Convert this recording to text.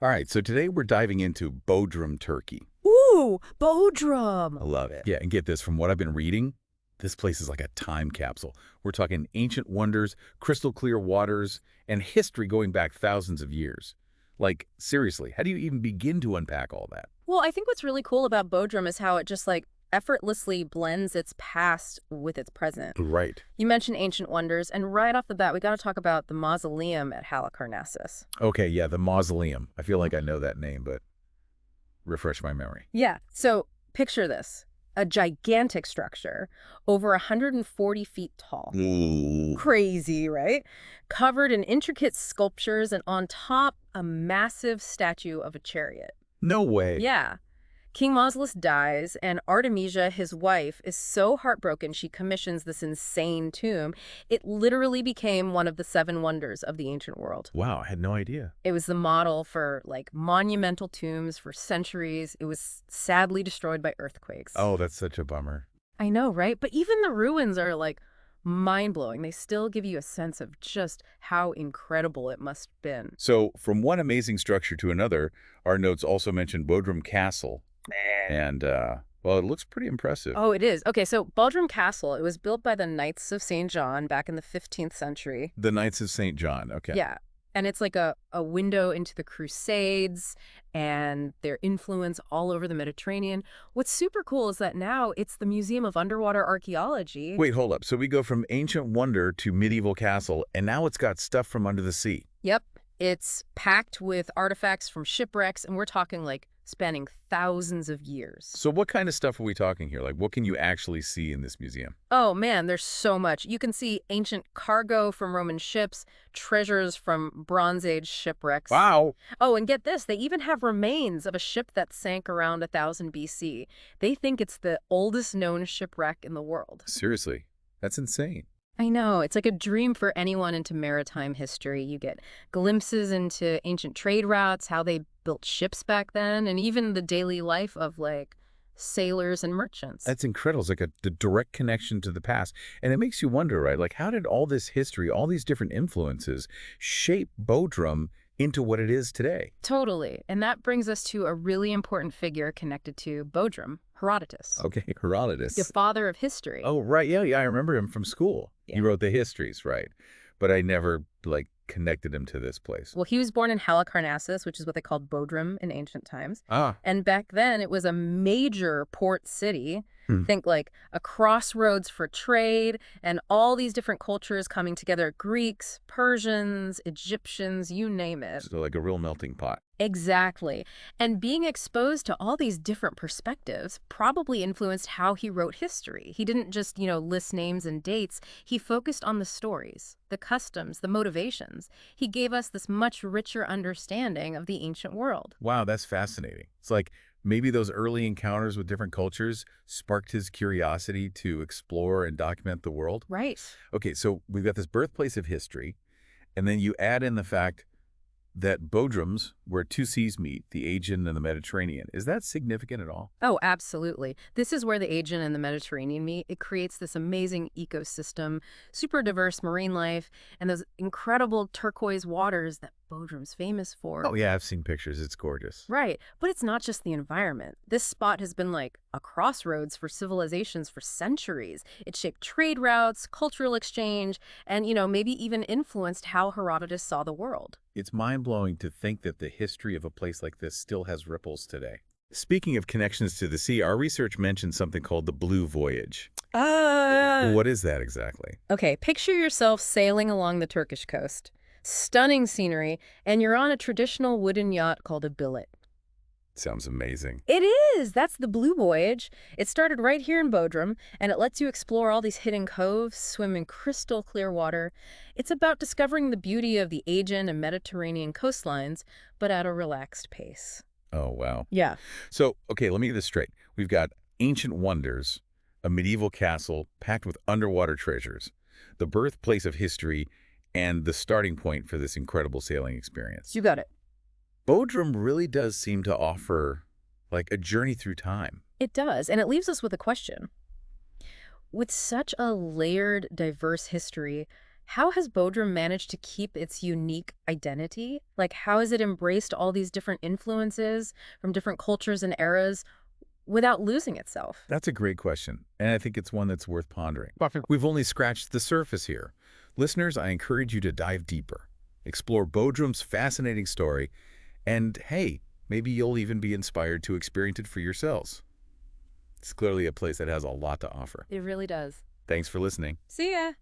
All right, so today we're diving into Bodrum, Turkey. Ooh, Bodrum. I love it. Yeah, and get this, from what I've been reading, this place is like a time capsule. We're talking ancient wonders, crystal clear waters, and history going back thousands of years. Like, seriously, how do you even begin to unpack all that? Well, I think what's really cool about Bodrum is how it just effortlessly blends its past with its present. Right. You mentioned ancient wonders, and right off the bat, we got to talk about the mausoleum at Halicarnassus. Okay, yeah, the Mausoleum. I feel like I know that name, but refresh my memory. Yeah. So picture this. A gigantic structure, over 140 feet tall. Ooh. Crazy, right? Covered in intricate sculptures and on top, a massive statue of a chariot. No way. Yeah. King Mausolus dies, and Artemisia, his wife, is so heartbroken she commissions this insane tomb. It literally became one of the seven wonders of the ancient world. Wow, I had no idea. It was the model for, monumental tombs for centuries. It was sadly destroyed by earthquakes. Oh, that's such a bummer. I know, right? But even the ruins are, mind-blowing. They still give you a sense of just how incredible it must have been. So, from one amazing structure to another, our notes also mentioned Bodrum Castle. And, well, it looks pretty impressive. Oh, it is. Okay, so Bodrum Castle, it was built by the Knights of St. John back in the 15th century. The Knights of St. John, okay. Yeah, and it's like a window into the Crusades and their influence all over the Mediterranean. What's super cool is that now it's the Museum of Underwater Archaeology. Wait, hold up. So we go from ancient wonder to medieval castle, and now it's got stuff from under the sea. Yep, it's packed with artifacts from shipwrecks, and we're talking spanning thousands of years. So what kind of stuff are we talking here? Like, what can you actually see in this museum? Oh man, there's so much. You can see ancient cargo from Roman ships, treasures from Bronze Age shipwrecks. Wow. Oh, and get this, they even have remains of a ship that sank around 1000 BC. They think it's the oldest known shipwreck in the world. Seriously, that's insane. I know, it's like a dream for anyone into maritime history. You get glimpses into ancient trade routes, how they built ships back then, and even the daily life of sailors and merchants. That's incredible. It's like the direct connection to the past. And it makes you wonder, right? Like, how did all this history, all these different influences shape Bodrum into what it is today? Totally. And that brings us to a really important figure connected to Bodrum, Herodotus. Okay, Herodotus. The father of history. Oh, right. Yeah, I remember him from school. Yeah. He wrote the histories, right? But I never, connected him to this place. Well, he was born in Halicarnassus, which is what they called Bodrum in ancient times. Ah. And back then, it was a major port city. Hmm. Think a crossroads for trade and all these different cultures coming together. Greeks, Persians, Egyptians, you name it. So like a real melting pot. Exactly. And being exposed to all these different perspectives probably influenced how he wrote history. He didn't just, list names and dates. He focused on the stories, the customs, the motivations. He gave us this much richer understanding of the ancient world. Wow, that's fascinating. It's like maybe those early encounters with different cultures sparked his curiosity to explore and document the world. Right. Okay, so we've got this birthplace of history, and then you add in the fact that Bodrum's, where two seas meet, the Aegean and the Mediterranean. Is that significant at all? Oh, absolutely. This is where the Aegean and the Mediterranean meet. It creates this amazing ecosystem, super diverse marine life, and those incredible turquoise waters that Bodrum's famous for. Oh, yeah, I've seen pictures. It's gorgeous. Right. But it's not just the environment. This spot has been a crossroads for civilizations for centuries. It shaped trade routes, cultural exchange, and, maybe even influenced how Herodotus saw the world. It's mind-blowing to think that the history of a place like this still has ripples today. Speaking of connections to the sea, our research mentioned something called the Blue Voyage. What is that exactly? Okay, picture yourself sailing along the Turkish coast. Stunning scenery, and you're on a traditional wooden yacht called a billet. Sounds amazing. It is! That's the Blue Voyage. It started right here in Bodrum, and it lets you explore all these hidden coves, swim in crystal clear water. It's about discovering the beauty of the Aegean and Mediterranean coastlines, but at a relaxed pace. Oh, wow. Yeah. So, okay, let me get this straight. We've got ancient wonders, a medieval castle packed with underwater treasures, the birthplace of history, and the starting point for this incredible sailing experience. You got it. Bodrum really does seem to offer, a journey through time. It does, and it leaves us with a question. With such a layered, diverse history, How has Bodrum managed to keep its unique identity? Like, how has it embraced all these different influences from different cultures and eras without losing itself? That's a great question, and I think it's one that's worth pondering. Buffett. We've only scratched the surface here. Listeners, I encourage you to dive deeper, explore Bodrum's fascinating story, and hey, maybe you'll even be inspired to experience it for yourselves. It's clearly a place that has a lot to offer. It really does. Thanks for listening. See ya!